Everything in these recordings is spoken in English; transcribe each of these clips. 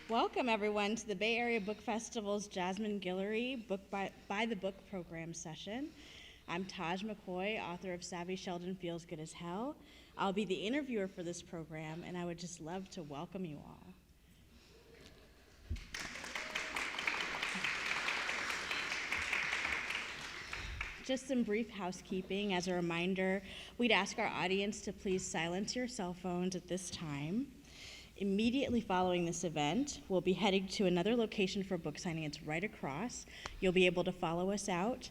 Welcome, everyone, to the Bay Area Book Festival's Jasmine Guillory Book by the Book program session. I'm Taj McCoy, author of Savvy Sheldon Feels Good as Hell. I'll be the interviewer for this program, and I would just love to welcome you all. Just some brief housekeeping. As a reminder, we'd ask our audience to please silence your cell phones at this time. Immediately following this event, we'll be heading to another location for book signing. It's right across. You'll be able to follow us out.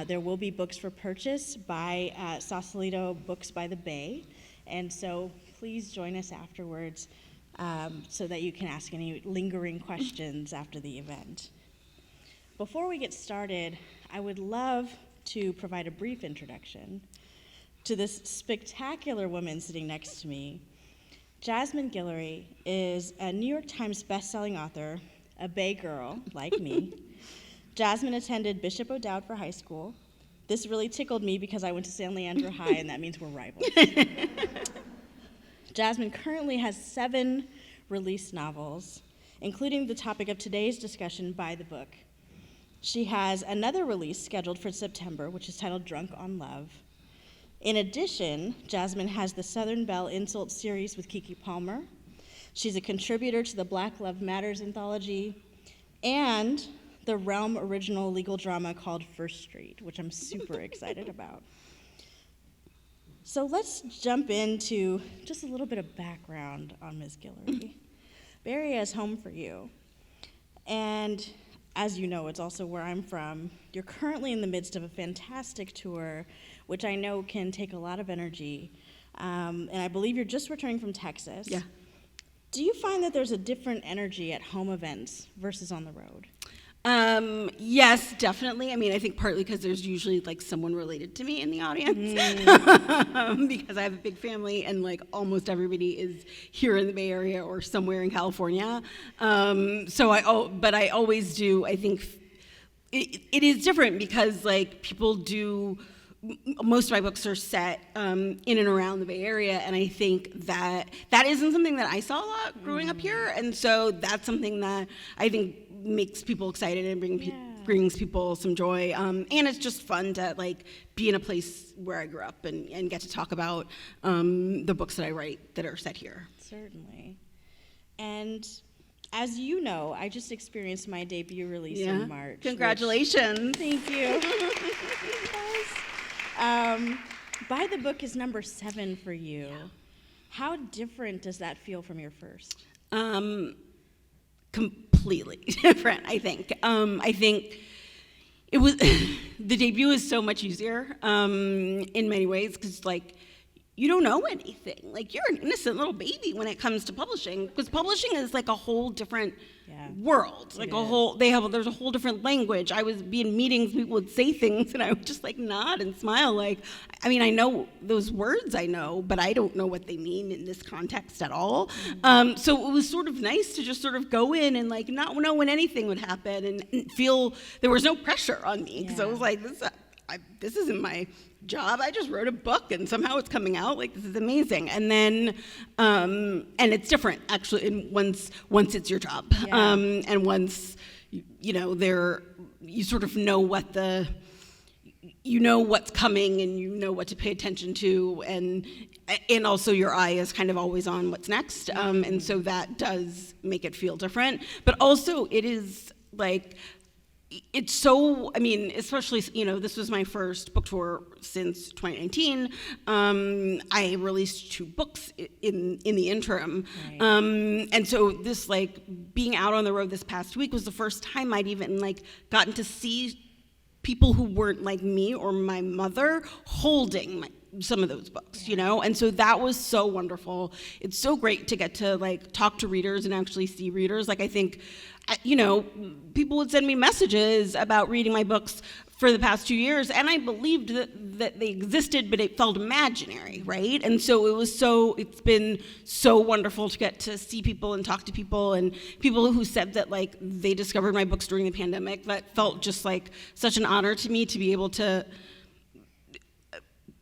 There will be books for purchase by Sausalito Books by the Bay. And so please join us afterwards so that you can ask any lingering questions after the event. Before we get started, I would love to provide a brief introduction to this spectacular woman sitting next to me. Jasmine Guillory is a New York Times bestselling author, a Bay girl like me. Jasmine attended Bishop O'Dowd for high school. This really tickled me because I went to San Leandro High, and that means we're rivals. Jasmine currently has 7 released novels, including the topic of today's discussion, By the Book. She has another release scheduled for September, which is titled Drunk on Love. In addition, Jasmine has the Southern Belle Insult series with Keke Palmer. She's a contributor to the Black Love Matters anthology and the Realm original legal drama called First Street, which I'm super excited about. So let's jump into just a little bit of background on Ms. Guillory. Bay Area is home for you. And as you know, it's also where I'm from. You're currently in the midst of a fantastic tour, which I know can take a lot of energy. And I believe you're just returning from Texas. Yeah. Do you find that there's a different energy at home events versus on the road? Yes, definitely. I mean, I think partly because there's usually like someone related to me in the audience because I have a big family and like almost everybody is here in the Bay Area or somewhere in California. But I always do, I think it is different because like people do, most of my books are set in and around the Bay Area, and I think that isn't something that I saw a lot growing up here, and so that's something that I think makes people excited and brings people some joy, and it's just fun to like be in a place where I grew up and get to talk about the books that I write that are set here. Certainly. And as you know, I just experienced my debut release in March. Congratulations. Thank you. By the Book is number 7 for you. Yeah. How different does that feel from your first? Completely different, I think. I think it was the debut is so much easier in many ways because like you don't know anything. Like you're an innocent little baby when it comes to publishing because publishing is like a whole different world. Like there's a whole different language. I would be in meetings, people would say things and I would just like nod and smile like, I mean, I know those words I know, but I don't know what they mean in this context at all. Mm-hmm. So it was sort of nice to just sort of go in and like not know when anything would happen and feel there was no pressure on me because I was like, this isn't my job. I just wrote a book and somehow it's coming out. Like this is amazing. And then and it's different actually. And once it's your job, and once you sort of know what's coming and you know what to pay attention to, and also your eye is kind of always on what's next. And so that does make it feel different. But also it is like. It's so, I mean, especially, this was my first book tour since 2019. I released 2 books in the interim. Right. And so this, like, being out on the road this past week was the first time I'd even, like, gotten to see people who weren't like me or my mother holding some of those books, and so that was so wonderful. It's so great to get to like talk to readers and actually see readers. Like I think, people would send me messages about reading my books for the past 2 years, and I believed that they existed, but it felt imaginary, right? And so it's been so wonderful to get to see people and talk to people, and people who said that like they discovered my books during the pandemic. That felt just like such an honor to me to be able to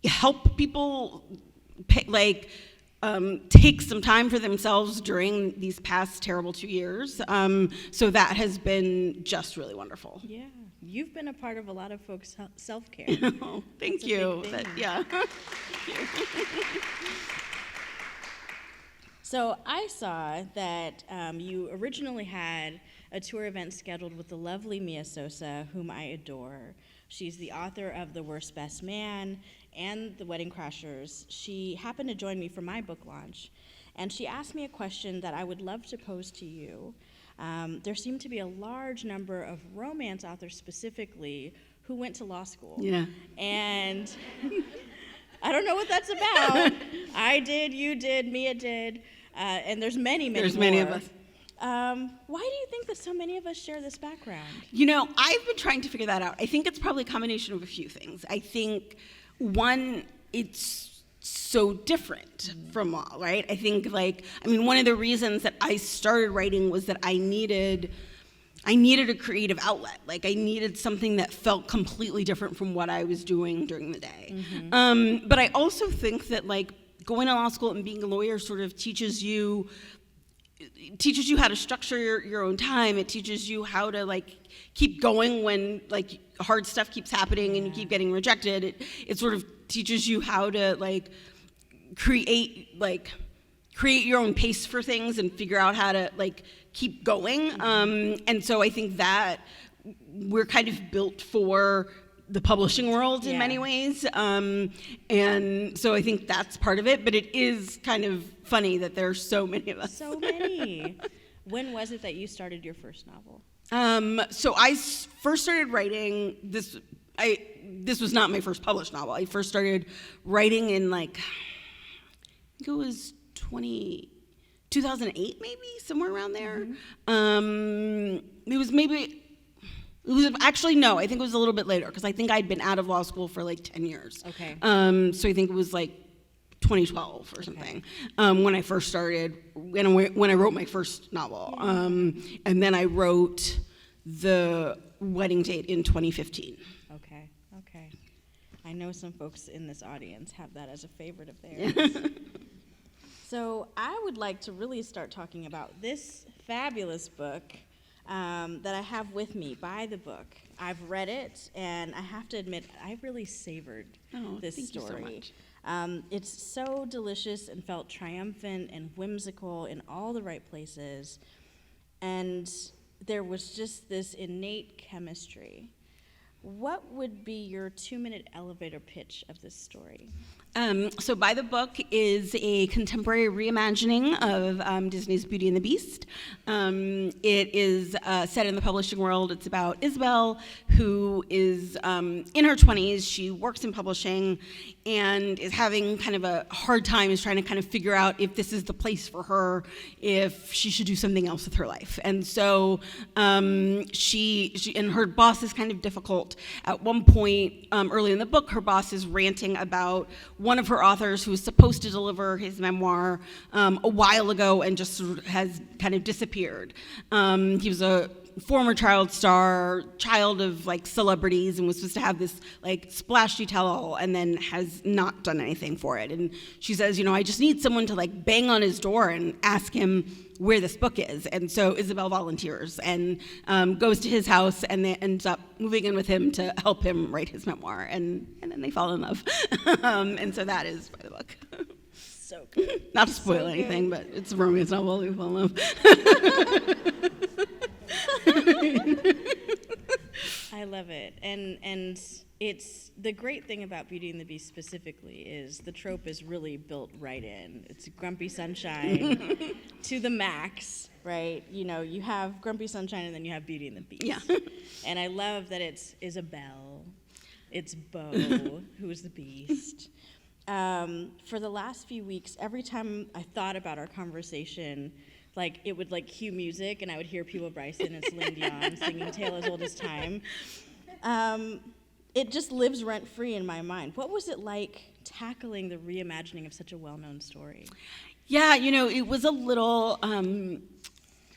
help people take some time for themselves during these past terrible 2 years. So that has been just really wonderful. Yeah, you've been a part of a lot of folks' self-care. Oh, thank you. Yeah. Thank you. So I saw that you originally had a tour event scheduled with the lovely Mia Sosa, whom I adore. She's the author of The Worst Best Man and The Wedding Crashers. She happened to join me for my book launch, and she asked me a question that I would love to pose to you. There seemed to be a large number of romance authors specifically who went to law school. Yeah. And I don't know what that's about. I did, you did, Mia did, and there's many more. There's many of us. Why do you think that so many of us share this background? I've been trying to figure that out. I think it's probably a combination of a few things. I think, one, it's so different from law, right? I think, one of the reasons that I started writing was that I needed a creative outlet. I needed something that felt completely different from what I was doing during the day. Mm-hmm. But I also think that, going to law school and being a lawyer sort of teaches you how to structure your own time. It teaches you how to keep going when hard stuff keeps happening and you keep getting rejected. It sort of teaches you how to create your own pace for things and figure out how to keep going. And so I think that we're kind of built for the publishing world in many ways. And so I think that's part of it, but it is kind of funny that there are so many of us. So many. When was it that you started your first novel? So I first started writing this. This was not my first published novel. I first started writing in I think it was 2008, maybe, somewhere around there. Mm-hmm. Actually, no, I think it was a little bit later, because I think I'd been out of law school for 10 years. Okay. So I think it was 2012 or something, when I first started, when I wrote my first novel. And then I wrote The Wedding Date in 2015. Okay. I know some folks in this audience have that as a favorite of theirs. So I would like to really start talking about this fabulous book that I have with me by the book. I've read it, and I have to admit, I really savored this story. Thank you so much. It's so delicious and felt triumphant and whimsical in all the right places, and there was just this innate chemistry. What would be your 2-minute elevator pitch of this story? So By the Book is a contemporary reimagining of Disney's Beauty and the Beast. It is set in the publishing world. It's about Isabel, who is in her 20s. She works in publishing and is having kind of a hard time, is trying to kind of figure out if this is the place for her, if she should do something else with her life. And so she and her boss is kind of difficult. At one point early in the book, her boss is ranting about one of her authors who was supposed to deliver his memoir a while ago and just sort of has kind of disappeared. He was a former child star, child of celebrities, and was supposed to have this splashy tell-all, and then has not done anything for it. And she says, I just need someone to bang on his door and ask him where this book is. And so Isabel volunteers and goes to his house, and then ends up moving in with him to help him write his memoir, and then they fall in love. And so that is By the Book. So good. Not to spoil anything, but it's a romance novel. They fall in love. I love it, and it's the great thing about Beauty and the Beast specifically is the trope is really built right in. It's grumpy sunshine to the max, right? You have grumpy sunshine and then you have Beauty and the Beast. Yeah. And I love that it's Isabel, it's Beau, who's the Beast. For the last few weeks, every time I thought about our conversation, it would cue music, and I would hear Peebo Bryson and Celine Dion singing "Tale as Old as Time." It just lives rent-free in my mind. What was it like tackling the reimagining of such a well-known story? Yeah, it was a little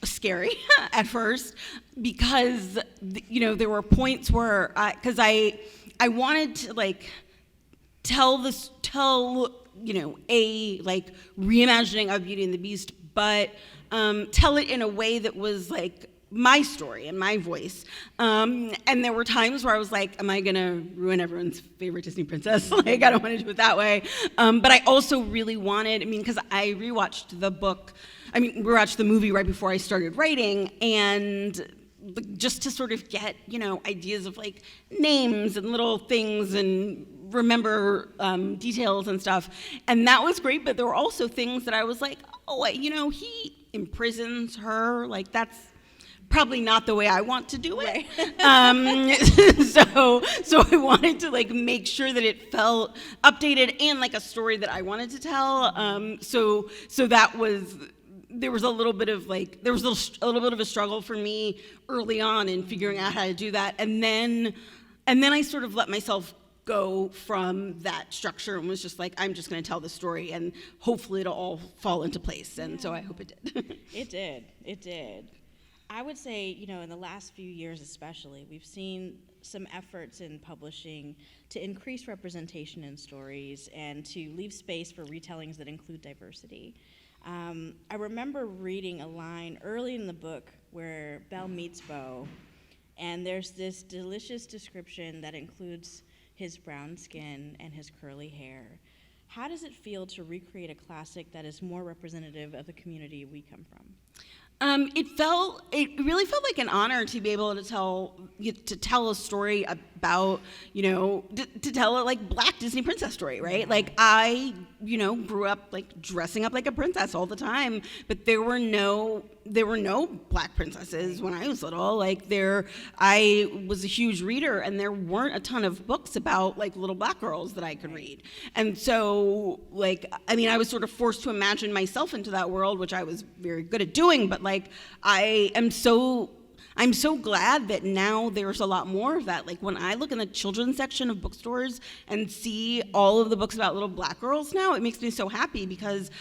scary at first, because there were points where because I wanted to tell a like reimagining of Beauty and the Beast, but tell it in a way that was like my story and my voice. And there were times where I was like, am I gonna ruin everyone's favorite Disney princess? Like, I don't want to do it that way. But I also really wanted, because I rewatched the movie right before I started writing, and just to sort of get, ideas of like names and little things and remember details and stuff. And that was great, but there were also things that I was like, he imprisons her, like that's probably not the way I want to do it. So I wanted to like make sure that it felt updated and like a story that I wanted to tell. So that was, there was a little bit of a struggle for me early on in figuring out how to do that. And then I sort of let myself go from that structure and was just like, I'm just going to tell the story and hopefully it'll all fall into place. And so I hope it did. It did. I would say, in the last few years especially, we've seen some efforts in publishing to increase representation in stories and to leave space for retellings that include diversity. I remember reading a line early in the book where Belle meets Beau, and there's this delicious description that includes his brown skin and his curly hair. How does it feel to recreate a classic that is more representative of the community we come from? It really felt like an honor to be able to tell a story about, to tell a like Black Disney princess story, right? Yeah. Like I, grew up like dressing up like a princess all the time, but there were no Black princesses when I was little. Like I was a huge reader, and there weren't a ton of books about like little Black girls that I could read. And so I was sort of forced to imagine myself into that world, which I was very good at doing, but like I'm so glad that now there's a lot more of that. Like when I look in the children's section of bookstores and see all of the books about little Black girls now, it makes me so happy because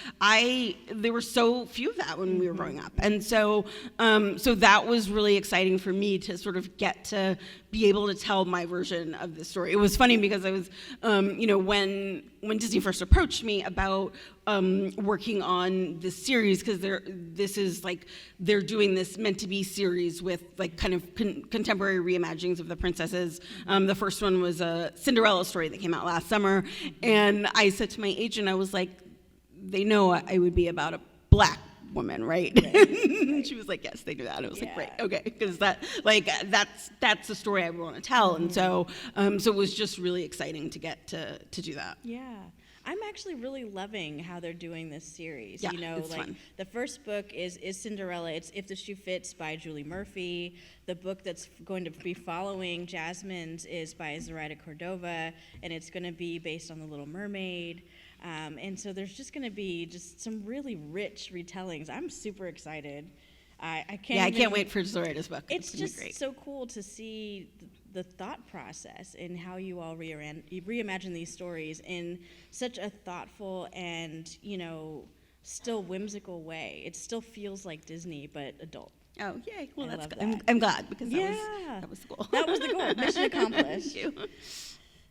there were so few of that when we were growing up. And so that was really exciting for me to sort of get to be able to tell my version of the story. It was funny because I was, when Disney first approached me about working on this series, because they're doing this meant to be series with like kind of contemporary reimaginings of the princesses. The first one was a Cinderella story that came out last summer, and I said to my agent, I was like, they know I would be about a Black woman, right? She was like, yes, they do that. And I was like, great, okay, because that's the story I want to tell. And so it was just really exciting to get to do that. Yeah. I'm actually really loving how they're doing this series. Yeah, it's fun. The first book is Cinderella. It's If the Shoe Fits by Julie Murphy. The book that's going to be following Jasmine's is by Zoraida Cordova, and it's going to be based on The Little Mermaid. And so there's just going to be just some really rich retellings. I'm super excited. I can't wait for Zoraida's book. It's just great. So cool to see the thought process and how you all reimagine these stories in such a thoughtful and, still whimsical way. It still feels like Disney, but adult. Oh, yay. Well, that's good. I'm glad because that was the goal. That was the goal. Mission accomplished. Thank you.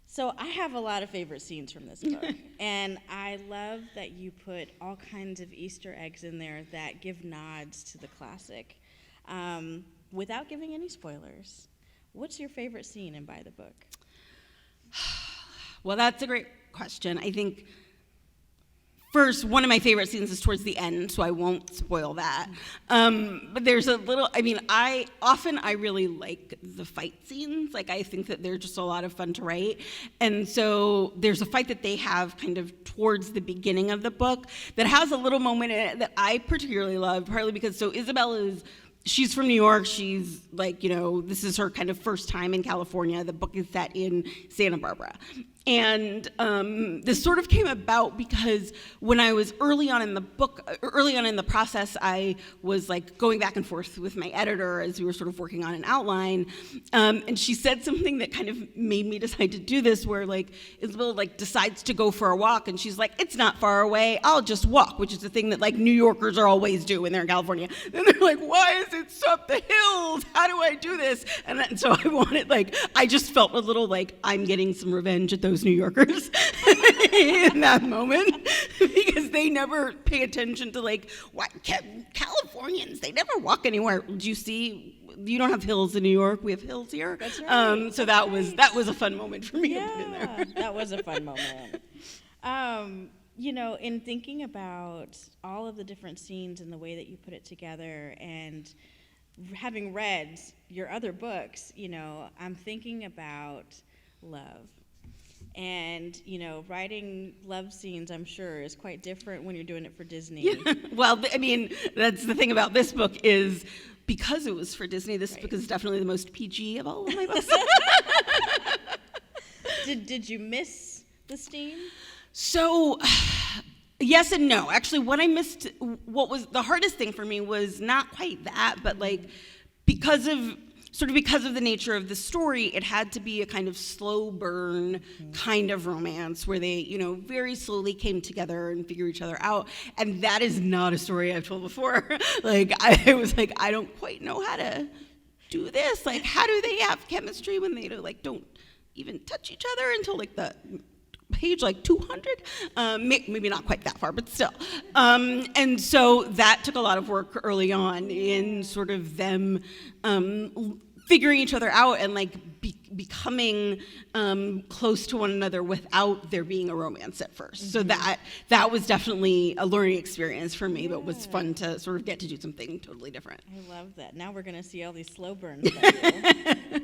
So I have a lot of favorite scenes from this book, and I love that you put all kinds of Easter eggs in there that give nods to the classic. Without giving any spoilers, what's your favorite scene in By the Book? Well, that's a great question. I think first, one of my favorite scenes is towards the end, so I won't spoil that. But there's a little, I really like the fight scenes. Like, I think that they're just a lot of fun to write. And so there's a fight that they have kind of towards the beginning of the book that has a little moment in it that I particularly love, partly because, she's from New York. She's this is her kind of first time in California. The book is set in Santa Barbara. And this sort of came about because when I was early on in the process, I was like going back and forth with my editor as we were sort of working on an outline. And she said something that kind of made me decide to do this, where like Isabel decides to go for a walk, and she's like, it's not far away, I'll just walk, which is the thing that like New Yorkers are always do when they're in California. And they're like, why is it up the hills? How do I do this? And so I just felt a little like I'm getting some revenge at those hard-nosed New Yorkers in that moment, because they never pay attention to, like, what Californians, they never walk anywhere. Do you see? You don't have hills in New York. We have hills here. That's right. So that was a fun moment for me to put in Yeah, there. that was a fun moment. In thinking about all of the different scenes and the way that you put it together, and having read your other books, I'm thinking about love. And, writing love scenes, I'm sure, is quite different when you're doing it for Disney. Yeah. Well, I mean, that's the thing about this book is, because it was for Disney, this book is definitely the most PG of all of my books. Did you miss the steam? So, yes and no. Actually, what was the hardest thing for me was not quite that, but like, because of the nature of the story, it had to be a kind of slow burn kind of romance where they, very slowly came together and figure each other out. And that is not a story I've told before. I was like, I don't quite know how to do this. Like, how do they have chemistry when they don't even touch each other until like the page 200, maybe not quite that far, but still. And so that took a lot of work early on in sort of them figuring each other out and becoming close to one another without there being a romance at first. So that was definitely a learning experience for me, but was fun to sort of get to do something totally different. I love that. Now we're going to see all these slow burns about you.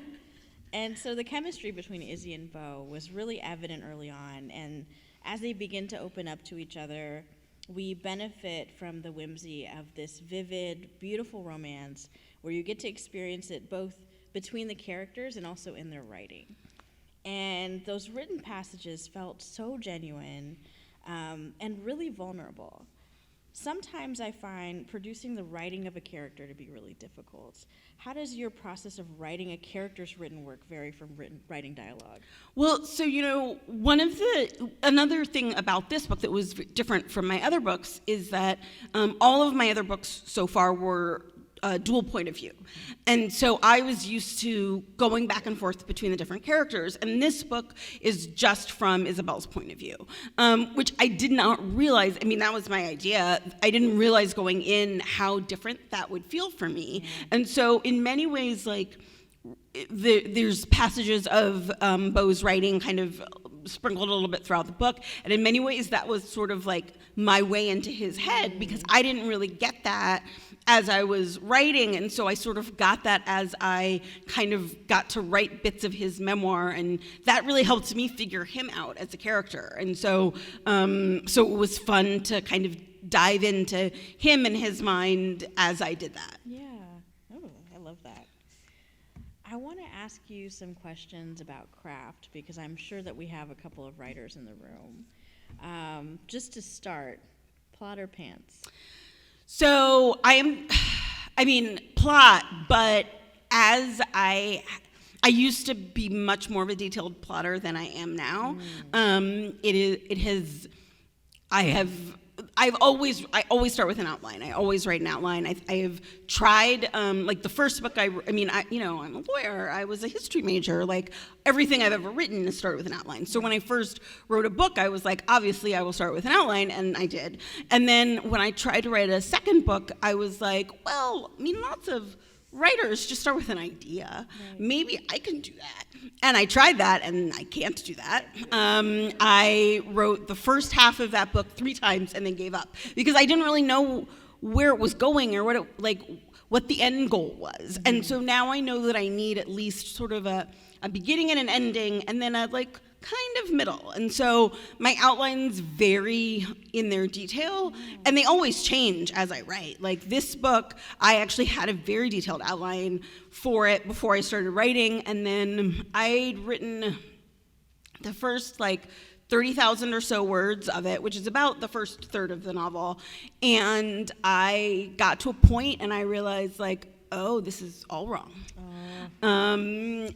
And so the chemistry between Izzy and Beau was really evident early on, and as they begin to open up to each other, we benefit from the whimsy of this vivid, beautiful romance where you get to experience it both between the characters and also in their writing. And those written passages felt so genuine and really vulnerable. Sometimes I find producing the writing of a character to be really difficult. How does your process of writing a character's written work vary from writing dialogue? Well, so, another thing about this book that was different from my other books is that all of my other books so far were dual point of view. And so I was used to going back and forth between the different characters, and this book is just from Isabel's point of view, which I did not realize. I mean, that was my idea. I didn't realize going in how different that would feel for me. And so in many ways, there's passages of Beau's writing kind of sprinkled a little bit throughout the book, and in many ways that was sort of like my way into his head, because I didn't really get that as I was writing, and so I sort of got that as I kind of got to write bits of his memoir, and that really helped me figure him out as a character. And so it was fun to kind of dive into him and his mind as I did that. Yeah. Oh, I love that. I want to ask you some questions about craft, because I'm sure that we have a couple of writers in the room. Just to start, plot or pants? So plot, but as I used to be much more of a detailed plotter than I am now. I always start with an outline. I always write an outline. I have tried, the first book I'm a lawyer. I was a history major. Everything I've ever written is started with an outline. So when I first wrote a book, I was like, obviously I will start with an outline, and I did. And then when I tried to write a second book, I was like, lots of writers just start with an idea. Right. Maybe I can do that. And I tried that, and I can't do that. I wrote the first half of that book 3 times and then gave up, because I didn't really know where it was going or what the end goal was. Mm-hmm. And so now I know that I need at least sort of a beginning and an ending, and then a kind of middle. And so my outlines vary in their detail, and they always change as I write. This book, I actually had a very detailed outline for it before I started writing, and then I'd written the first 30,000 or so words of it, which is about the first third of the novel, and I got to a point and I realized oh, this is all wrong. And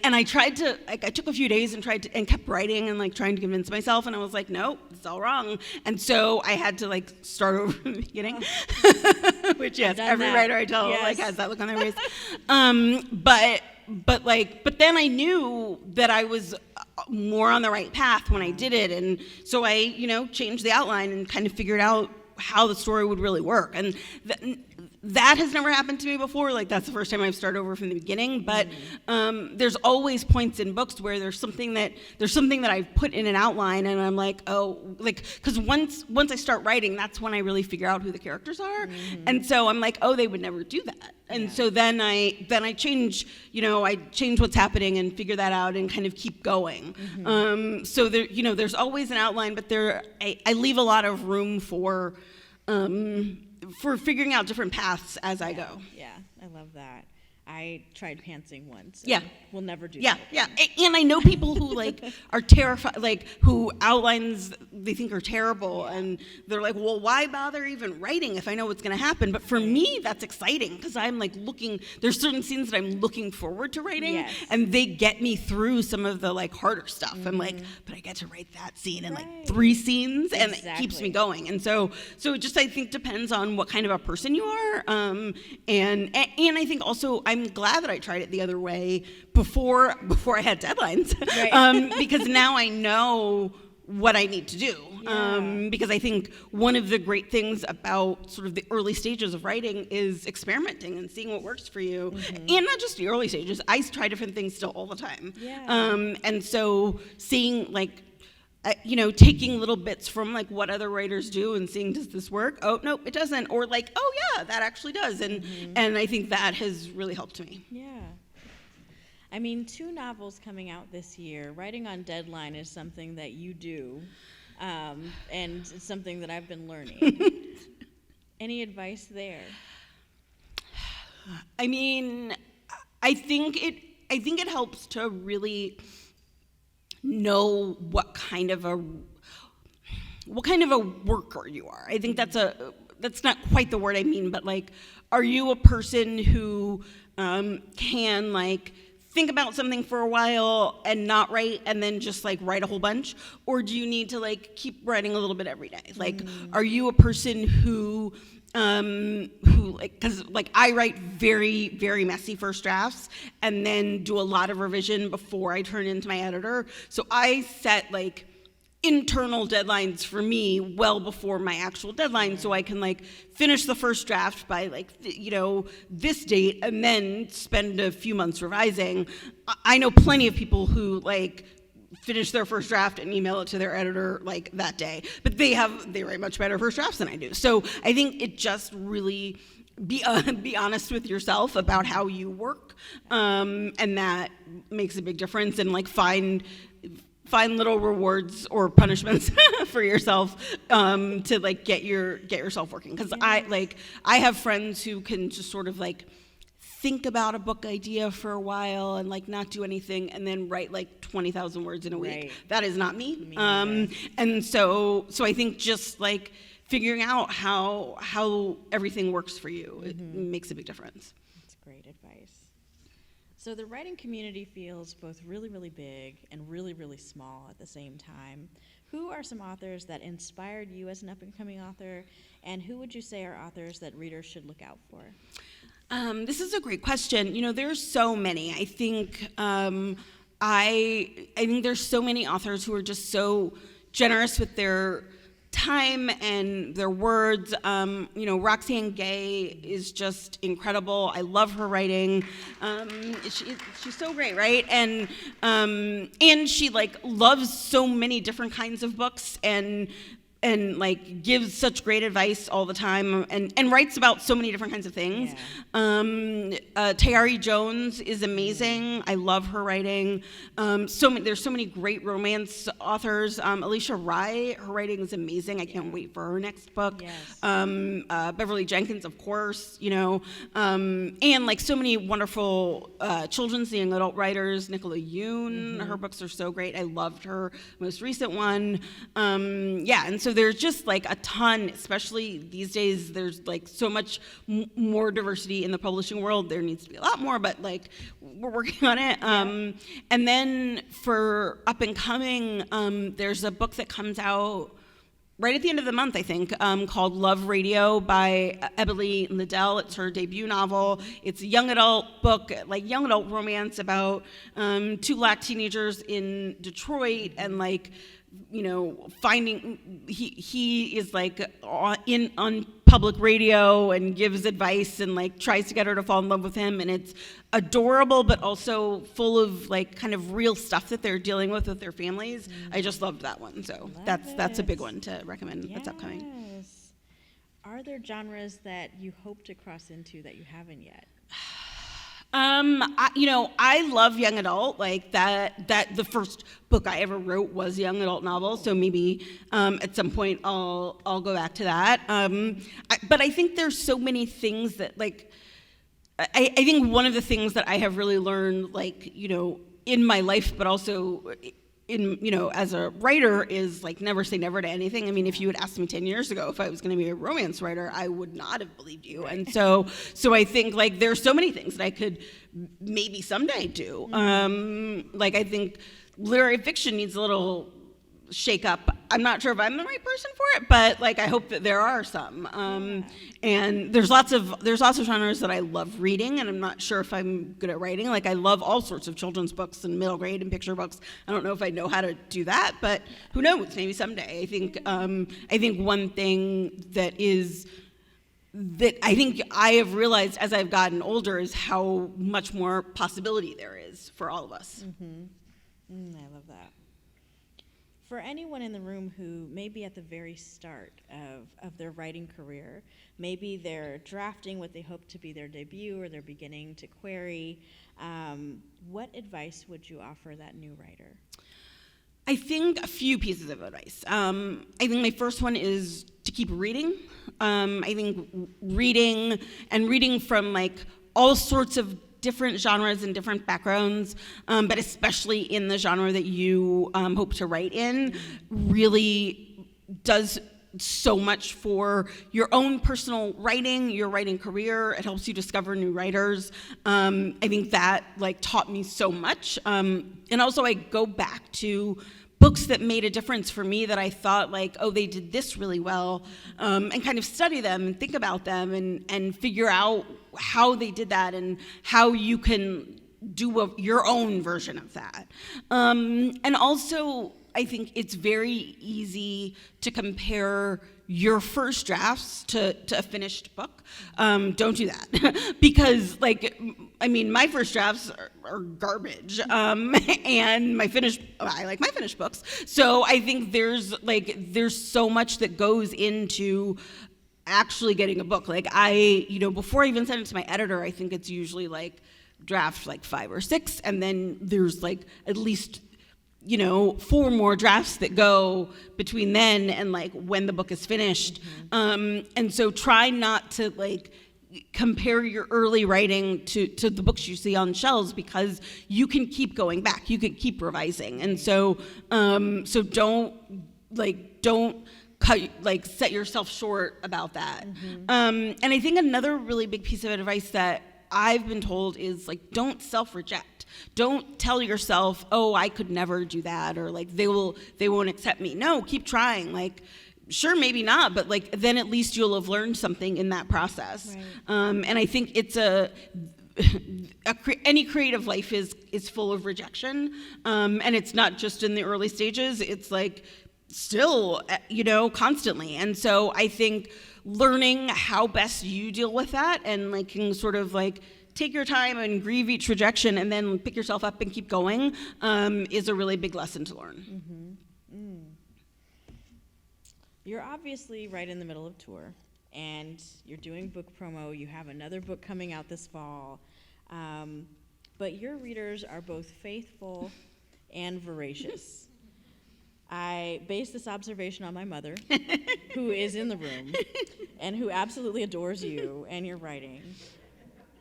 I tried to, I took a few days and kept writing and trying to convince myself, and I was like, no, it's all wrong. And so I had to start over from the beginning, which yes, every writer I tell has that look on their face. But then I knew that I was more on the right path when I did it. And so I, changed the outline and kind of figured out how the story would really work. And that has never happened to me before. Like, that's the first time I've started over from the beginning. But there's always points in books where there's something that I've put in an outline, and I'm like, oh, like, because once I start writing, that's when I really figure out who the characters are. And so I'm like, oh, they would never do that. And so then I change, I change what's happening and figure that out and kind of keep going. So there, there's always an outline, but I leave a lot of room for figuring out different paths as I go. Yeah, I love that. I tried pantsing once. Yeah. We'll never do that. Yeah. And I know people who are terrified, who outlines they think are terrible, and they're like, well, why bother even writing if I know what's going to happen? But for me, that's exciting, because I'm there's certain scenes that I'm looking forward to writing, and they get me through some of the harder stuff. I'm like, but I get to write that scene in 3 scenes, and it keeps me going. And so it just, I think, depends on what kind of a person you are. And I think also I'm glad that I tried it the other way before I had deadlines, because now I know what I need to do. Because I think one of the great things about sort of the early stages of writing is experimenting and seeing what works for you. And not just the early stages. I try different things still all the time. And so seeing taking little bits from what other writers do and seeing, does this work? Oh, no, it doesn't. Or oh yeah, that actually does. And I think that has really helped me. Yeah. I mean, 2 novels coming out this year. Writing on deadline is something that you do, and it's something that I've been learning. Any advice there? I mean, I think it helps to really know what kind of a worker you are. I think that's not quite the word I mean, but are you a person who can think about something for a while and not write, and then just write a whole bunch? Or do you need to keep writing a little bit every day? Are you a person who because I write very, very messy first drafts and then do a lot of revision before I turn into my editor. So I set internal deadlines for me well before my actual deadline, so I can finish the first draft by this date and then spend a few months revising. I know plenty of people who finish their first draft and email it to their editor that day, but they write much better first drafts than I do. So I think it just really be honest with yourself about how you work, and that makes a big difference. And find little rewards or punishments for yourself to get yourself working. Because I have friends who can just sort of think about a book idea for a while and not do anything, and then write 20,000 words in a week. Right. That is not me. And so I think just figuring out how everything works for you, it makes a big difference. That's great advice. So the writing community feels both really, really big and really, really small at the same time. Who are some authors that inspired you as an up-and-coming author, and who would you say are authors that readers should look out for? This is a great question. There's so many. I think I think there's so many authors who are just so generous with their time and their words. Roxane Gay is just incredible. I love her writing. She's so great, right? And she loves so many different kinds of books, and gives such great advice all the time, and writes about so many different kinds of things. Tayari Jones is amazing. I love her writing. There's so many great romance authors. Alicia Rai, her writing is amazing. I can't wait for her next book. Beverly Jenkins, of course, and so many wonderful children's and young adult writers. Nicola Yoon, her books are so great. I loved her most recent one. And so there's just a ton, especially these days. There's so much more diversity in the publishing world. There needs to be a lot more, but we're working on it. And then for up and coming, there's a book that comes out right at the end of the month, I think, called Love Radio by Ebony Liddell. It's her debut novel. It's a young adult book, like young adult romance about two Black teenagers in Detroit, and like, you know, finding he is like on public radio and gives advice and like tries to get her to fall in love with him, and it's adorable but also full of like kind of real stuff that they're dealing with their families. I just loved that one, so that's a big one to recommend. That's upcoming. Are there genres that you hope to cross into that you haven't yet? I love young adult, like that the first book I ever wrote was a young adult novel, so maybe at some point I'll go back to that. But I think there's so many things that, like, I think one of the things that I have really learned, like, you know, in my life, but also in, you know, as a writer, is like never say never to anything. I mean, if you had asked me 10 years ago if I was going to be a romance writer, I would not have believed you. And so I think like there's so many things that I could maybe someday do. Like I think literary fiction needs a little shake up. I'm not sure if I'm the right person for it, but like I hope that there are some. And there's lots of genres that I love reading, and I'm not sure if I'm good at writing. Like I love all sorts of children's books and middle grade and picture books. I don't know if I know how to do that, but who knows? Maybe someday. I think one thing that I think I have realized as I've gotten older is how much more possibility there is for all of us. I love that. For anyone in the room who may be at the very start of their writing career, maybe they're drafting what they hope to be their debut, or they're beginning to query, what advice would you offer that new writer? I think a few pieces of advice. I think my first one is to keep reading. I think reading from like all sorts of different genres and different backgrounds, but especially in the genre that you hope to write in, really does so much for your own personal writing, your writing career. It helps you discover new writers. I think that like taught me so much. And also I go back to books that made a difference for me that I thought like, oh, they did this really well, and kind of study them and think about them and figure out how they did that and how you can do your own version of that. And also, I think it's very easy to compare your first drafts to a finished book. Don't do that. Because, like, I mean, my first drafts are garbage. And I like my finished books. So I think there's so much that goes into actually getting a book. Like before I even send it to my editor, I think it's usually like draft like 5 or 6, and then there's like at least 4 more drafts that go between then and like when the book is finished. And so try not to like compare your early writing to the books you see on shelves, because you can keep going back, you can keep revising. And so don't set yourself short about that. And I think another really big piece of advice that I've been told is like, don't self-reject. Don't tell yourself, oh, I could never do that, or like they won't accept me. No, keep trying. Like, sure, maybe not, but like then at least you'll have learned something in that process. Right. And I think it's any creative life is full of rejection, and it's not just in the early stages. It's like still, constantly. And so I think learning how best you deal with that, and like can sort of like take your time and grieve each rejection and then pick yourself up and keep going, is a really big lesson to learn. You're obviously right in the middle of tour, and you're doing book promo. You have another book coming out this fall, but your readers are both faithful and voracious. I base this observation on my mother, who is in the room, and who absolutely adores you and your writing.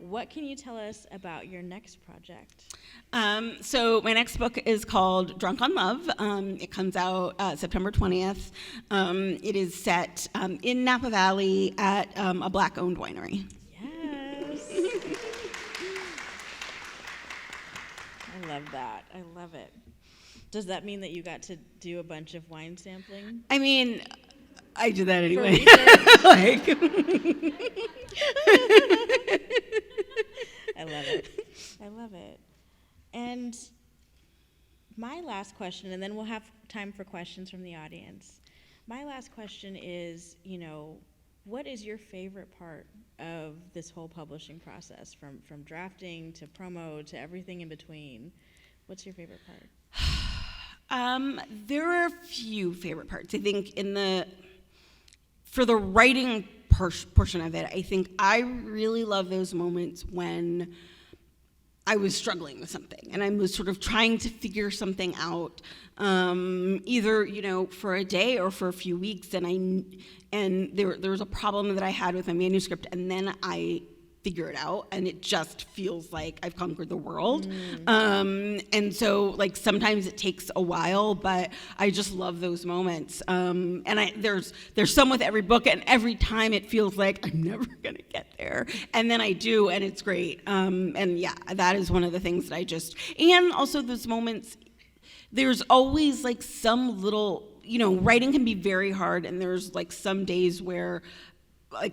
What can you tell us about your next project? So my next book is called Drunk on Love. It comes out September 20th. It is set in Napa Valley at a Black-owned winery. Yes. I love that. I love it. Does that mean that you got to do a bunch of wine sampling? I mean, I did that for anyway. research? Like, I love it. I love it. And my last question, and then we'll have time for questions from the audience. My last question is, what is your favorite part of this whole publishing process, from drafting to promo to everything in between? What's your favorite part? there are a few favorite parts. I think for the writing portion of it, I think I really love those moments when I was struggling with something and I was sort of trying to figure something out, either for a day or for a few weeks, and there was a problem that I had with my manuscript, and then I figure it out, and it just feels like I've conquered the world. And so, sometimes it takes a while, but I just love those moments. And there's some with every book, and every time it feels like I'm never gonna get there, and then I do, and it's great. And yeah, that is one of the things that and also those moments. There's always some little, writing can be very hard, and there's some days where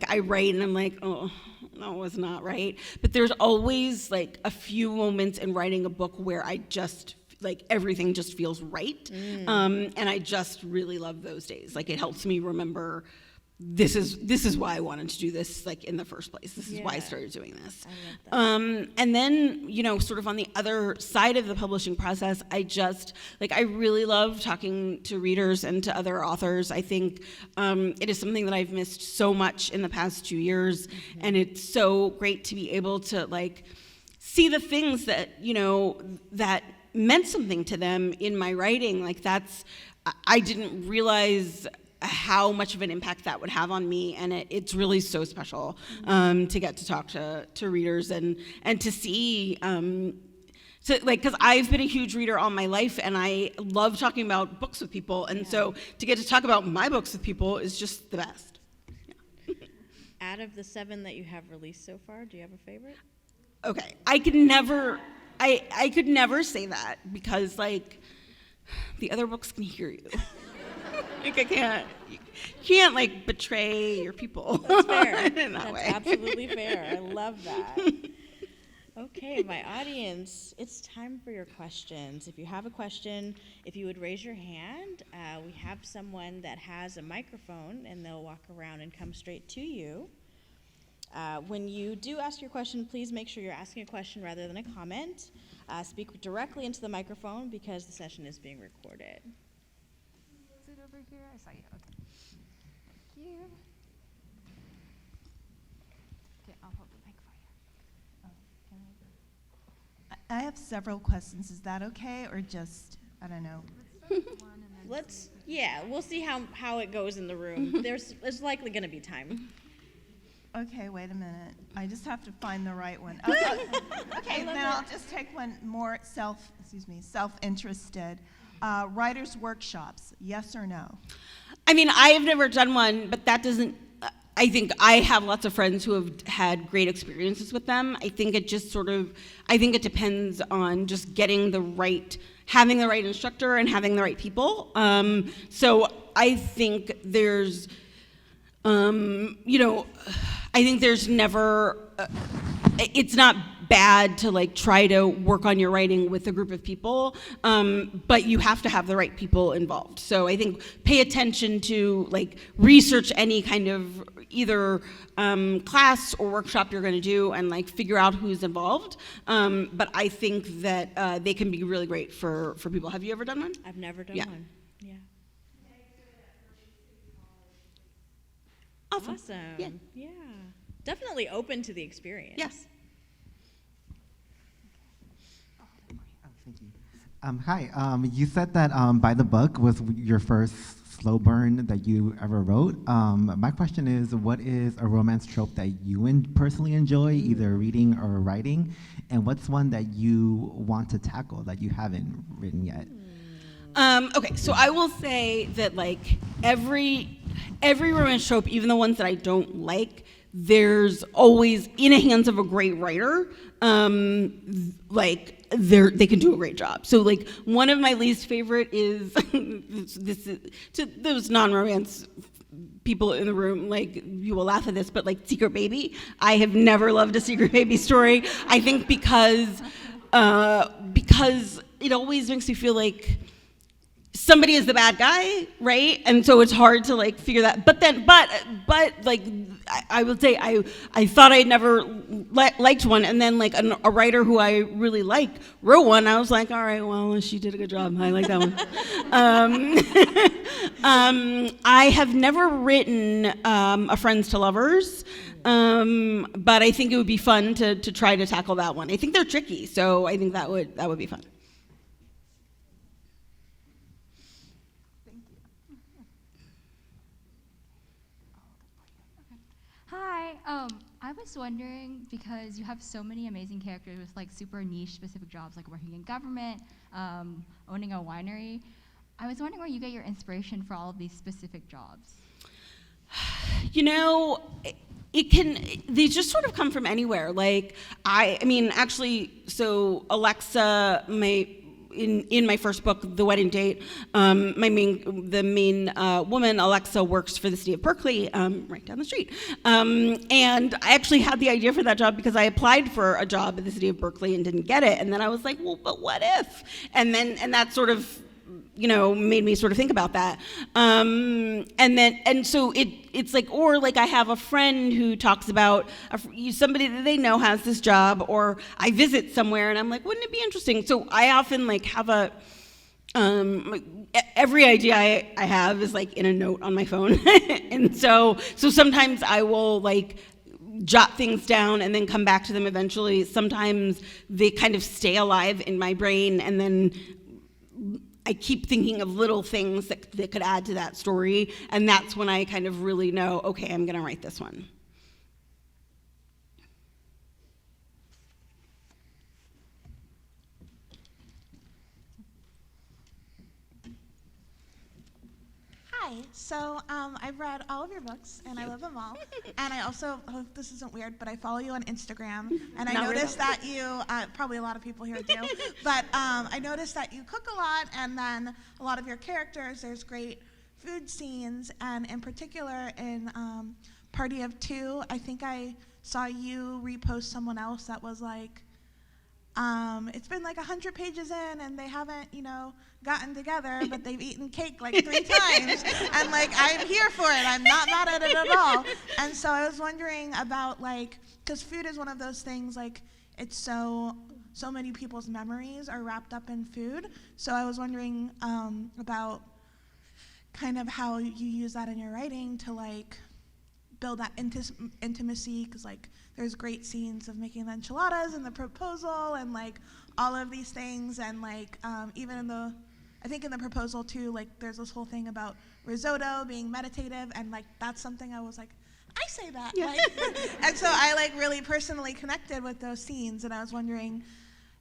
I write and I'm like, oh, no, it was not right. But there's always a few moments in writing a book where I just everything just feels right. And I just really love those days. It helps me remember this is why I wanted to do this in the first place. This is why I started doing this. I love that. And then, sort of on the other side of the publishing process, I just, I really love talking to readers and to other authors. I think it is something that I've missed so much in the past 2 years, and it's so great to be able to, see the things that, that meant something to them in my writing. I didn't realize how much of an impact that would have on me, and it's really so special to get to talk to readers and to see, because I've been a huge reader all my life, and I love talking about books with people, and so to get to talk about my books with people is just the best. Yeah. Out of the 7 that you have released so far, do you have a favorite? Okay, I could never say that, because the other books can hear you. You can't betray your people. That's fair. In that That's way. absolutely fair. I love that. Okay, my audience, it's time for your questions. If you have a question, if you would raise your hand, we have someone that has a microphone, and they'll walk around and come straight to you. When you do ask your question, please make sure you're asking a question rather than a comment. Speak directly into the microphone, because the session is being recorded. Is it over here? I saw you. Okay. Thank you. Okay, I'll hold the mic for you. Oh, can I have several questions. Is that okay, or just, I don't know? We'll see how it goes in the room. There's likely going to be time. Okay, wait a minute. I just have to find the right one. Okay, then I'll just take one more self-interested. Writers' workshops, yes or no? I mean, I have never done one, but that doesn't. I think I have lots of friends who have had great experiences with them. I think it just I think it depends on just having the right instructor and having the right people. So I think there's, I think there's never, it's not bad to try to work on your writing with a group of people, but you have to have the right people involved. So I think pay attention to research any kind of either class or workshop you're going to do, and figure out who's involved. But I think that they can be really great for people. Have you ever done one? I've never done one. Yeah. Awesome. Yeah. Definitely open to the experience. Yes. Thank you. Hi. You said that By the Book was your first slow burn that you ever wrote. My question is, what is a romance trope that you personally enjoy, either reading or writing? And what's one that you want to tackle that you haven't written yet? Okay, so I will say that every romance trope, even the ones that I don't like, there's always, in the hands of a great writer, they can do a great job. So one of my least favorite is this is to those non-romance people in the room, like, you will laugh at this, but like Secret Baby. I have never loved a Secret Baby story. I think because it always makes me feel like somebody is the bad guy, right? And so it's hard to like figure that. But like I would say I thought I'd never liked one, and then like a writer who I really like wrote one. I was like, all right, well, she did a good job. I like that one. I have never written a Friends to Lovers, but I think it would be fun to try to tackle that one. I think they're tricky, so I think that would be fun. Hi, I was wondering, because you have so many amazing characters with like super niche specific jobs, like working in government, owning a winery, I was wondering where you get your inspiration for all of these specific jobs. You know, they just sort of come from anywhere. Like, I mean, actually, so Alexa, in my first book, The Wedding Date, the main woman, Alexa, works for the city of Berkeley, right down the street. And I actually had the idea for that job because I applied for a job at the city of Berkeley and didn't get it. And then I was like, well, but what if? And that sort of, you know, made me sort of think about that. And so it's like, or like I have a friend who talks about somebody that they know has this job, or I visit somewhere and I'm like, wouldn't it be interesting? So I often like have every idea I have is like in a note on my phone. And so sometimes I will like jot things down and then come back to them eventually. Sometimes they kind of stay alive in my brain, and then I keep thinking of little things that could add to that story, and that's when I kind of really know, okay, I'm going to write this one. Hi, so I've read all of your books, and I love them all. And I also, hope this isn't weird, but I follow you on Instagram, and I noticed that you, probably a lot of people here do, but I noticed that you cook a lot, and then a lot of your characters, there's great food scenes, and in particular in Party of Two, I think I saw you repost someone else that was like, it's been like 100 pages in and they haven't, gotten together, but they've eaten cake like 3 times. And like, I'm here for it. I'm not mad at it at all. And so I was wondering about like, because food is one of those things, like it's so many people's memories are wrapped up in food. So I was wondering about kind of how you use that in your writing to like build that intimacy, because like there's great scenes of making the enchiladas and the proposal and like all of these things, and like even I think in the proposal too, like there's this whole thing about risotto being meditative, and like that's something I was like, I say that, yeah. And so I like really personally connected with those scenes, and I was wondering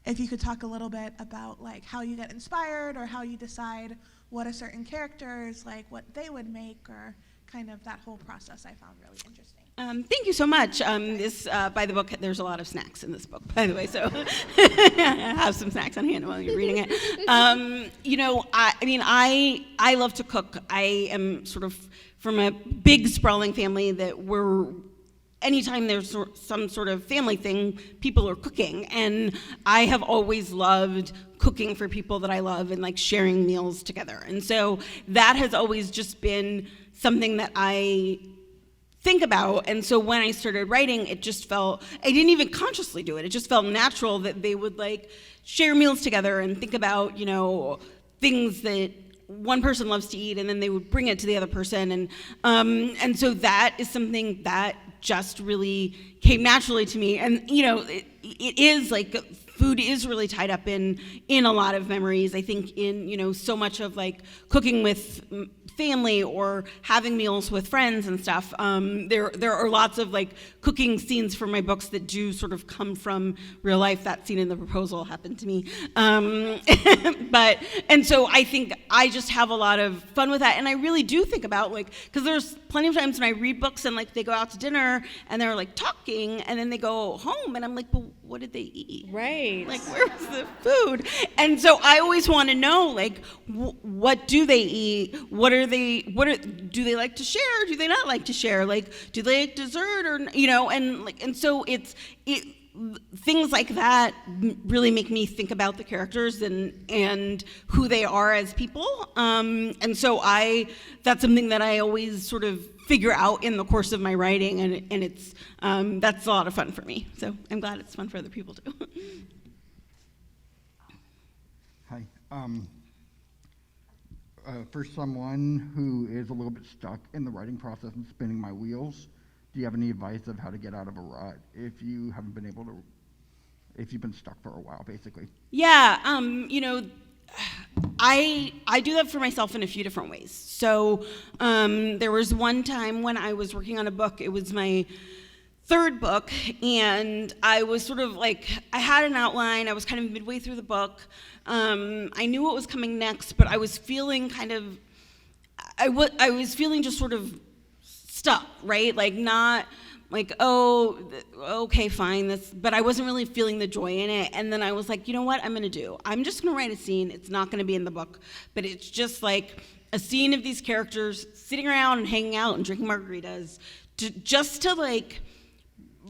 if you could talk a little bit about like how you get inspired or how you decide what a certain character is, like what they would make, or kind of that whole process I found really interesting. Thank you so much. By the book, there's a lot of snacks in this book, by the way, so I have some snacks on hand while you're reading it. I love to cook. I am sort of from a big sprawling family that anytime there's some sort of family thing, people are cooking, and I have always loved cooking for people that I love and like sharing meals together. And so that has always just been something that I think about. And so when I started writing, it just felt, I didn't even consciously do it. It just felt natural that they would like share meals together and think about, things that one person loves to eat, and then they would bring it to the other person. And so that is something that just really came naturally to me. And, it is like, food is really tied up in a lot of memories. I think in, so much of like cooking with family or having meals with friends and stuff. There are lots of like cooking scenes from my books that do sort of come from real life. That scene in the proposal happened to me. And so I think I just have a lot of fun with that. And I really do think about, like, because there's plenty of times when I read books and, like, they go out to dinner and they're, like, talking, and then they go home, and I'm like, well, what did they eat? Right. Like, where was the food? And so I always want to know, like, what do they eat? Do they like to share? Do they not like to share? Like, do they like dessert or, you know, and so things like that really make me think about the characters and who they are as people. And so that's something that I always sort of figure out in the course of my writing, and it's that's a lot of fun for me. So I'm glad it's fun for other people too. Hi. For someone who is a little bit stuck in the writing process and spinning my wheels, do you have any advice of how to get out of a rut if you haven't been able to, if you've been stuck for a while, basically? Yeah, you know, I do that for myself in a few different ways. So there was one time when I was working on a book. It was my third book, and I was sort of like, I had an outline. I was kind of midway through the book. I knew what was coming next, but I was feeling I was feeling just sort of stuck, right? Like, not like, oh, okay, fine, but I wasn't really feeling the joy in it. And then I was like, you know what I'm gonna do? I'm just gonna write a scene. It's not gonna be in the book, but it's just like a scene of these characters sitting around and hanging out and drinking margaritas, just to like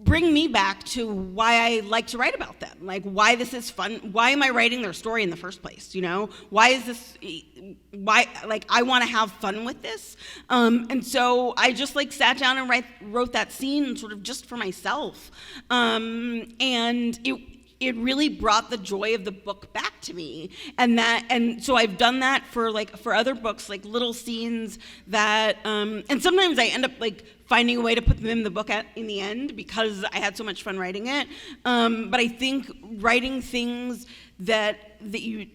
bring me back to why I like to write about them. Like, why this is fun. Why am I writing their story in the first place, you know? Like, I want to have fun with this. And so I just, like, sat down and wrote that scene sort of just for myself. And it really brought the joy of the book back to me. And so I've done that for other books, like little scenes that, and sometimes I end up like finding a way to put them in the book in the end because I had so much fun writing it. But I think writing things that you,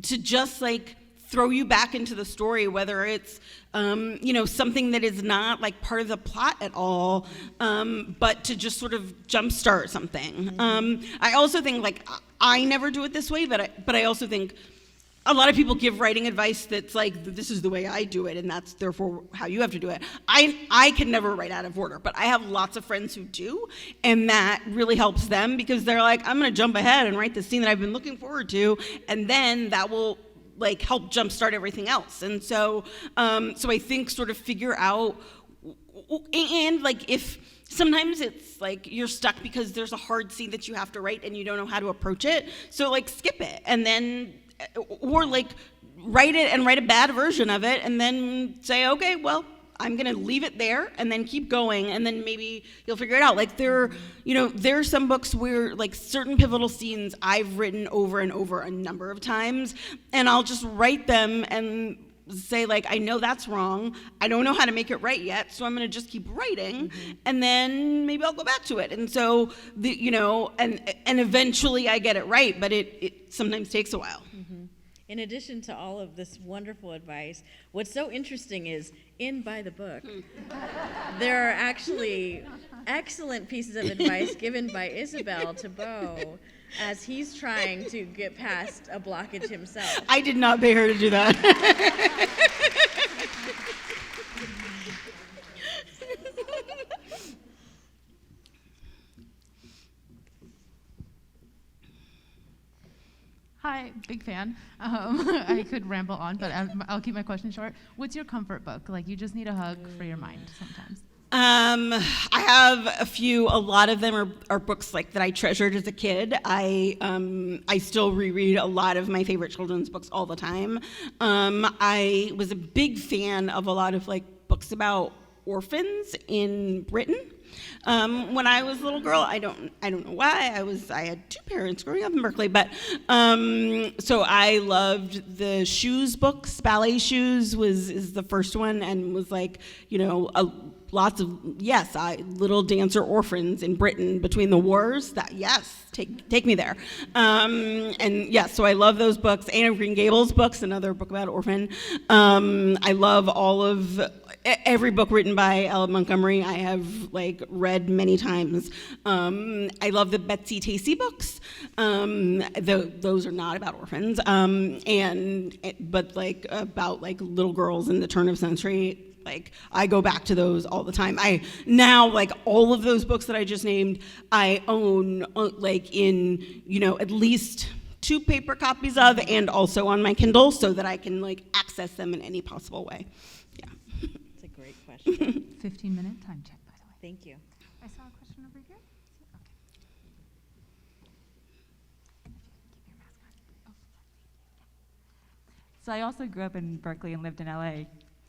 to just like throw you back into the story, whether it's, you know, something that is not like part of the plot at all, but to just sort of jumpstart something. I also think, like, I never do it this way, but I also think a lot of people give writing advice that's like, this is the way I do it, and that's therefore how you have to do it. I can never write out of order, but I have lots of friends who do, and that really helps them because they're like, I'm gonna jump ahead and write the scene that I've been looking forward to, and then that will like help jumpstart everything else. And so so I think sort of figure out, and like if sometimes it's like you're stuck because there's a hard scene that you have to write and you don't know how to approach it, so like skip it, and then, or like write it and write a bad version of it and then say, okay, well, I'm gonna leave it there and then keep going, and then maybe you'll figure it out. Like there are some books where like certain pivotal scenes I've written over and over a number of times, and I'll just write them and say like, I know that's wrong. I don't know how to make it right yet, so I'm gonna just keep writing, and then maybe I'll go back to it. And so and eventually I get it right, but it sometimes takes a while. In addition to all of this wonderful advice, what's so interesting is by the book, there are actually excellent pieces of advice given by Isabel to Beau as he's trying to get past a blockage himself. I did not pay her to do that. Hi, big fan. I could ramble on, but I'll keep my question short. What's your comfort book? Like, you just need a hug for your mind sometimes. I have a few. A lot of them are books like that I treasured as a kid. I still reread a lot of my favorite children's books all the time. I was a big fan of a lot of like books about orphans in Britain. When I was a little girl, I don't know why. I had two parents growing up in Berkeley, but so I loved the Shoes books. Ballet Shoes is the first one, and was like, you know, lots of little dancer orphans in Britain between the wars. Take me there. And yes, so I love those books. Anne of Green Gables books, another book about orphan. I love all of every book written by Ella Montgomery I have like read many times. I love the Betsy Tacy books. Those are not about orphans, but like about like little girls in the turn of century. Like, I go back to those all the time. I now, like, all of those books that I just named, I own, like, in, at least 2 paper copies of, and also on my Kindle, so that I can, like, access them in any possible way. Yeah. That's a great question. 15-minute time check, by the way. Thank you. I saw a question over here. So I also grew up in Berkeley and lived in LA,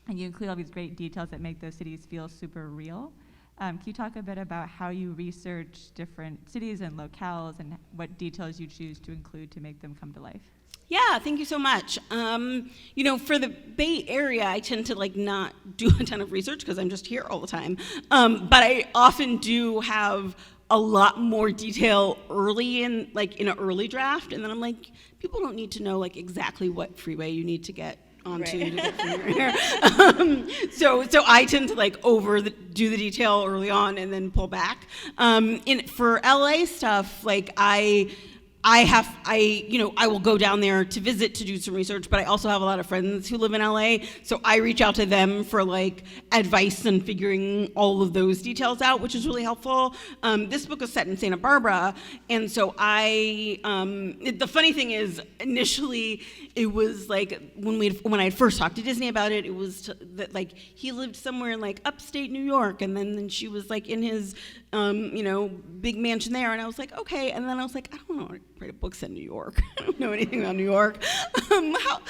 and you include all these great details that make those cities feel super real. Can you talk a bit about how you research different cities and locales and what details you choose to include to make them come to life? Yeah, thank you so much. For the Bay Area, I tend to like not do a ton of research because I'm just here all the time. But I often do have a lot more detail early in an early draft, and then I'm like, people don't need to know like exactly what freeway you need to get onto to get from here. So I tend to like do the detail early on and then pull back. For LA stuff, like I will go down there to visit to do some research, but I also have a lot of friends who live in LA, so I reach out to them for like advice on figuring all of those details out, which is really helpful. This book is set in Santa Barbara, and so the funny thing is, initially it was like when I first talked to Disney about it, it was that like he lived somewhere in like upstate New York, and then she was like in his big mansion there, and I was like, okay, and then I was like, I don't know how to write a book set in New York. I don't know anything about New York. How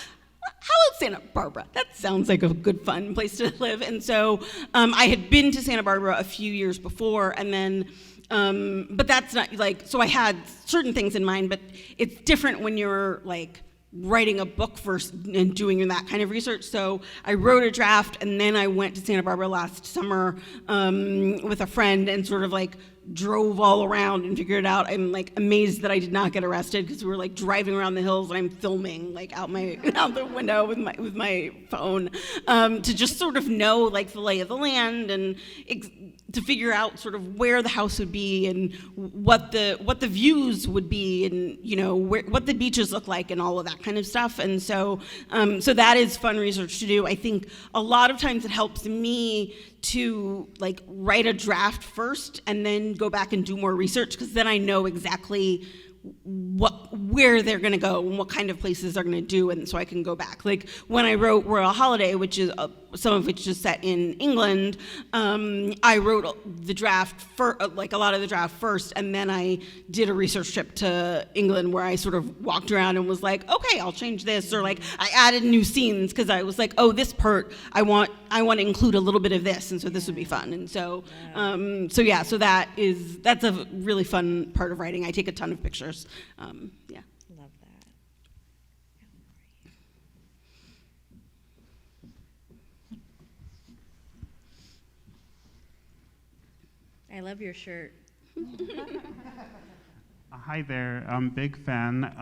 is Santa Barbara? That sounds like a good, fun place to live. And so I had been to Santa Barbara a few years before, and then, but that's not like, so I had certain things in mind, but it's different when you're like writing a book first and doing that kind of research. So I wrote a draft, and then I went to Santa Barbara last summer with a friend and sort of like drove all around and figured it out. I'm like amazed that I did not get arrested because we were like driving around the hills and I'm filming like out the window with my phone to just sort of know like the lay of the land and to figure out sort of where the house would be and what the views would be and what the beaches look like and all of that kind of stuff. And so that is fun research to do. I think a lot of times it helps me to like write a draft first and then go back and do more research, because then I know exactly where they're going to go and what kind of places they're going to do, and so I can go back. Like when I wrote Royal Holiday, which is some of which is set in England, I wrote the draft like a lot of the draft first, and then I did a research trip to England where I sort of walked around and was like, okay, I'll change this, or like I added new scenes because I was like, oh, this part I want to include a little bit of this, and so this would be fun. And so so that's a really fun part of writing. I take a ton of pictures. Yeah. Love that. I love your shirt. Hi there, I'm big fan.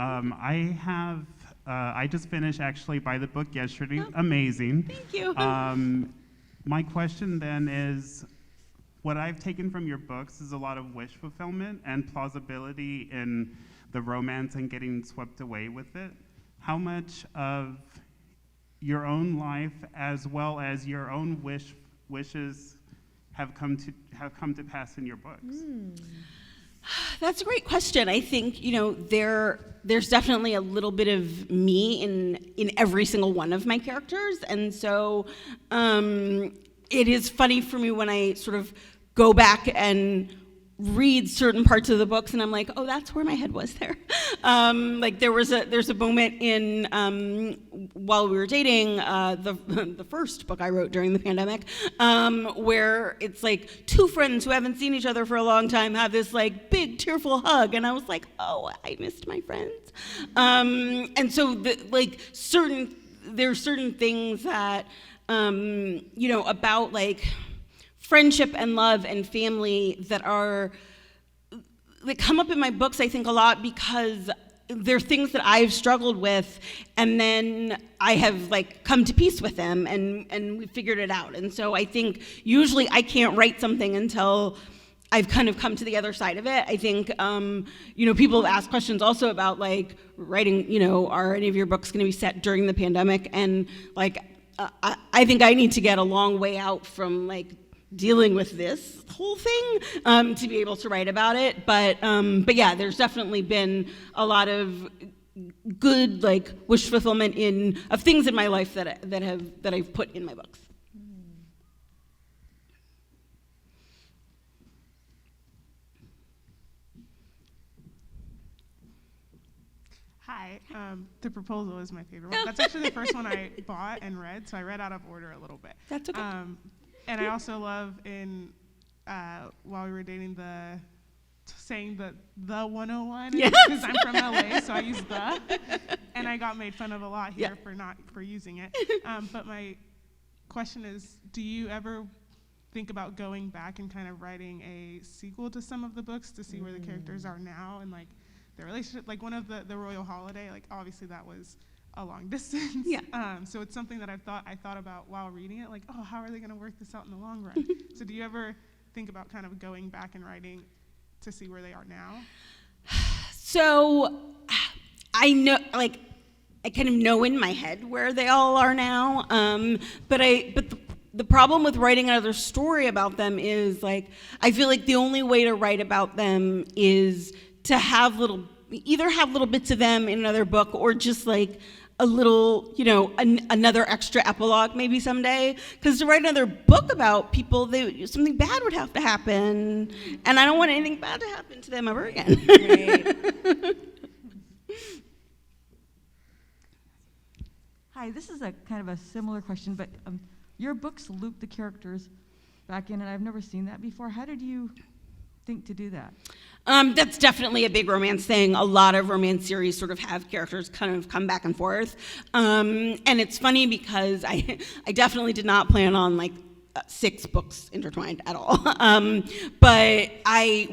I just finished actually by the book yesterday. Oh, amazing. Thank you. My question then is, what I've taken from your books is a lot of wish fulfillment and plausibility in the romance and getting swept away with it. How much of your own life as well as your own wishes have come to pass in your books? That's a great question. I think there's definitely a little bit of me in every single one of my characters, and so it is funny for me when I sort of go back and read certain parts of the books, and I'm like, oh, that's where my head was there. Like there's a moment in while we were dating, the first book I wrote during the pandemic, where it's like two friends who haven't seen each other for a long time have this like big tearful hug, and I was like, oh, I missed my friends. And so there's certain things that about like friendship and love and family that come up in my books, I think, a lot because they're things that I've struggled with, and then I have like come to peace with them, and we figured it out. And so I think usually I can't write something until I've kind of come to the other side of it. I think, people have asked questions also about like writing, are any of your books going to be set during the pandemic? And like, I think I need to get a long way out from like dealing with this whole thing to be able to write about it. But yeah, there's definitely been a lot of good like wish fulfillment of things in my life that I've put in my books. Hi, The Proposal is my favorite one. That's actually the first one I bought and read, so I read out of order a little bit. That's okay. And I also love while we were dating, saying the 101, because I'm from LA, so I use the, and I got made fun of a lot here for using it. But my question is, do you ever think about going back and kind of writing a sequel to some of the books to see where the characters are now and like their relationship? Like one of the Royal Holiday, like obviously that was a long distance. Yeah. So it's something that I thought about while reading it, like, oh, how are they going to work this out in the long run? So do you ever think about kind of going back and writing to see where they are now? So I know, like, I kind of know in my head where they all are now. But the problem with writing another story about them is like, I feel like the only way to write about them is to have either have little bits of them in another book, or just like a little, another extra epilogue maybe someday. Because to write another book about people, something bad would have to happen, and I don't want anything bad to happen to them ever again. Right. Hi, this is a kind of a similar question, but your books loop the characters back in, and I've never seen that before. How did you think to do that? That's definitely a big romance thing. A lot of romance series sort of have characters kind of come back and forth. And it's funny because I definitely did not plan on like 6 books intertwined at all. But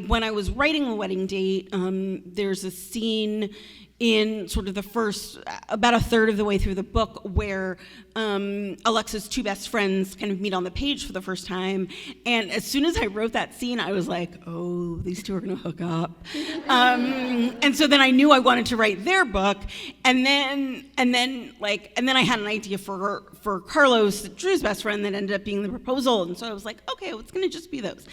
when I was writing A Wedding Date, there's a scene in sort of the first, about a third of the way through the book, where Alexa's 2 best friends kind of meet on the page for the first time. And as soon as I wrote that scene, I was like, oh, these 2 are gonna hook up. And so then I knew I wanted to write their book. And then I had an idea for Carlos, Drew's best friend, that ended up being The Proposal. And so I was like, okay, well, it's gonna just be those.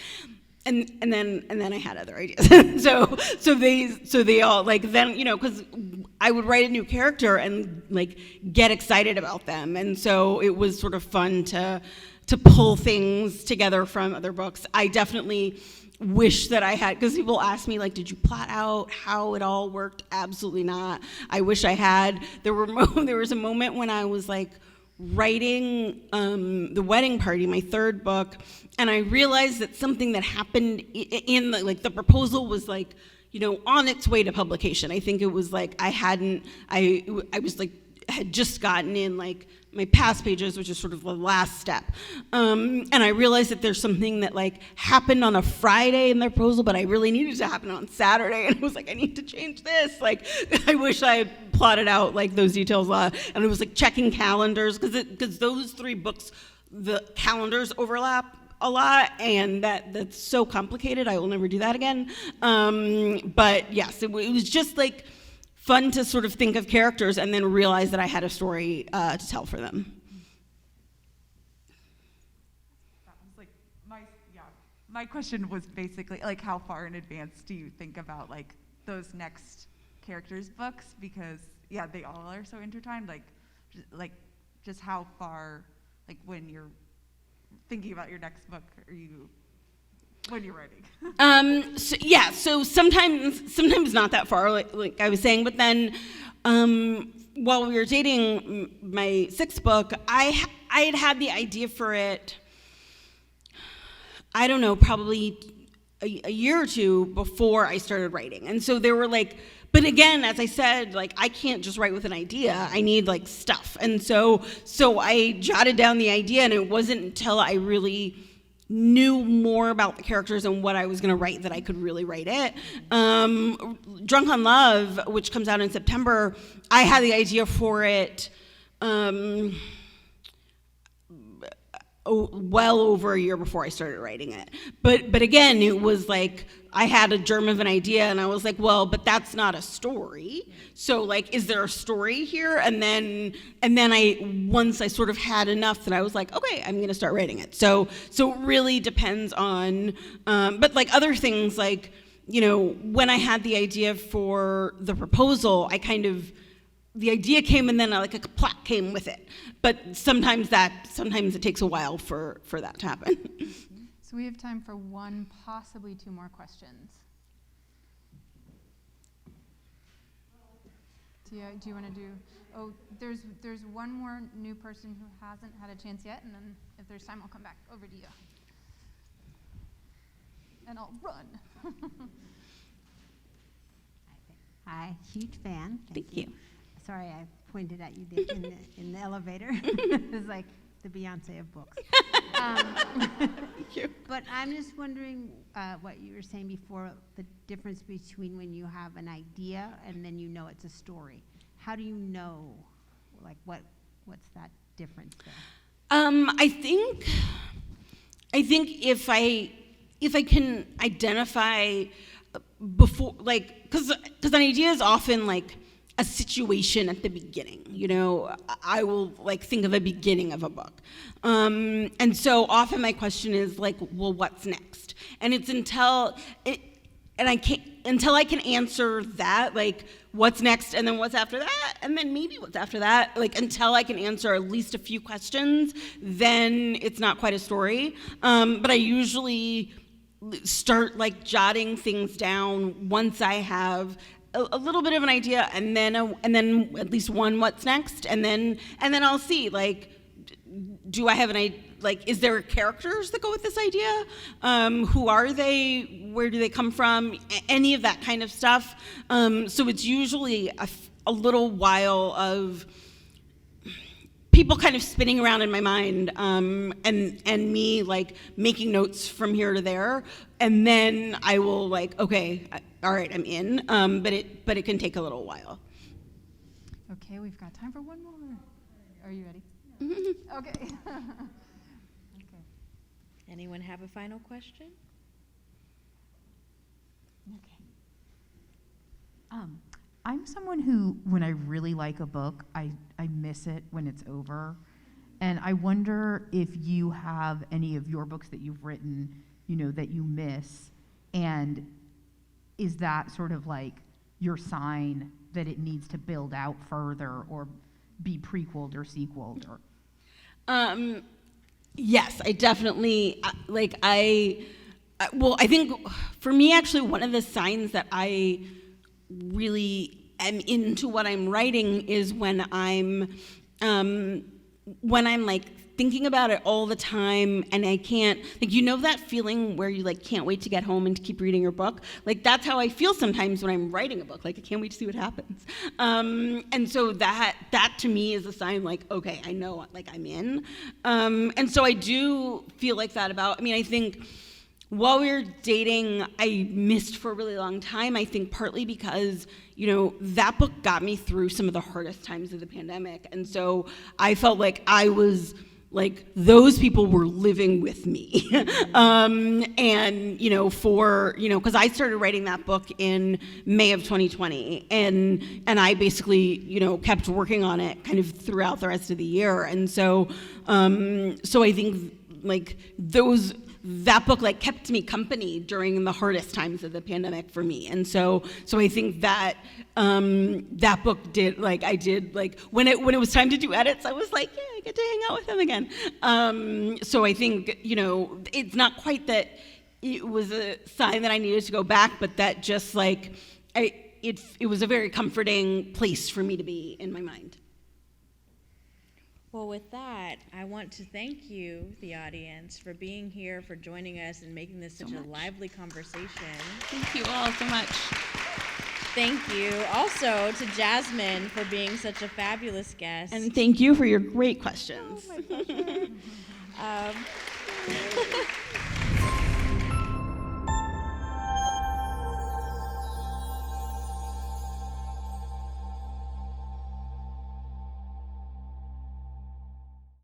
And then I had other ideas. so they all like, then, because I would write a new character and like get excited about them, and so it was sort of fun to pull things together from other books. I definitely wish that I had, because people ask me like, did you plot out how it all worked? Absolutely not. I wish I had. There was a moment when I was like writing The Wedding Party, my 3rd book, and I realized that something that happened in the proposal was like, on its way to publication. I think it was like I was like, had just gotten in like my past pages, which is sort of the last step. And I realized that there's something that like happened on a Friday in the proposal, but I really needed to happen on Saturday. And I was like, I need to change this. Like, I wish I had plotted out like those details a lot. And it was like checking calendars, because those 3 books, the calendars overlap a lot, and that's so complicated. I will never do that again. But yes, it was just like fun to sort of think of characters and then realize that I had a story to tell for them. That was like my question was basically like, how far in advance do you think about like those next characters' books? Because they all are so intertwined. Like just how far, like when you're thinking about your next book, when you're writing? So sometimes not that far, like I was saying, but then while we were dating, my 6th book, I had the idea for it, I don't know, probably a year or 2 before I started writing. And so there were like, but again, as I said, like I can't just write with an idea. I need like stuff. And so I jotted down the idea, and it wasn't until I really knew more about the characters and what I was going to write that I could really write it. Drunk on Love, which comes out in September, I had the idea for it well over a year before I started writing it. But again, it was like I had a germ of an idea and I was like, well, but that's not a story. So like, is there a story here? And then once I sort of had enough that I was like, okay, I'm gonna start writing it. So it really depends on, but like other things like, you know, when I had the idea for the proposal, the idea came and then like a plot came with it. But sometimes it takes a while for that to happen. So we have time for one, possibly two more questions. Do you want to do? Oh, there's one more new person who hasn't had a chance yet, and then if there's time, I'll come back over to you. And I'll run. Hi, huge fan. Thank you. Sorry, I pointed at you there in the elevator. It was like the Beyonce of books. Thank you. But I'm just wondering what you were saying before, the difference between when you have an idea and then you know it's a story. How do you know, like, what's that difference there? I think if I can identify before, like, because an idea is often like a situation at the beginning, you know, I will like think of a beginning of a book. And so often my question is like, well, what's next? And it's until I can answer that, like what's next and then what's after that, and then maybe what's after that, like until I can answer at least a few questions, then it's not quite a story. But I usually start like jotting things down once I have a little bit of an idea, and then at least one what's next, and then I'll see, like, do I have an idea, like, is there characters that go with this idea? Who are they? Where do they come from? Any of that kind of stuff. So it's usually a little while of people kind of spinning around in my mind, and me like making notes from here to there, and then I will like, okay, all right, I'm in. But it can take a little while. Okay, we've got time for one more. Are you ready? Okay. Okay. Anyone have a final question? Okay. I'm someone who, when I really like a book, I miss it when it's over. And I wonder if you have any of your books that you've written, you know, that you miss, and is that sort of like your sign that it needs to build out further or be prequeled or sequeled? Or Yes, I definitely, I think for me, actually, one of the signs that I really am into what I'm writing is when I'm like thinking about it all the time, and I can't, like, you know that feeling where you like can't wait to get home and to keep reading your book? Like, that's how I feel sometimes when I'm writing a book. Like, I can't wait to see what happens. And so that to me is a sign, like, okay, I know, like, I'm in. And so I do feel like that about, I mean, I think while we were dating, I missed for a really long time, I think partly because, you know, that book got me through some of the hardest times of the pandemic. And so I felt like I was, like, those people were living with me. And, you know, because I started writing that book in May of 2020, and I basically, you know, kept working on it kind of throughout the rest of the year. And so I think, like, that book like kept me company during the hardest times of the pandemic for me. And so I think that that book did, like, I did, like, when it was time to do edits, I was like, yeah, I get to hang out with him again. So I think, you know, it's not quite that it was a sign that I needed to go back, but that just like, it was a very comforting place for me to be in my mind. Well, with that, I want to thank you, the audience, for being here, for joining us and making this such a lively conversation. Thank you all so much. Thank you also to Jasmine for being such a fabulous guest. And thank you for your great questions. Oh, my pleasure.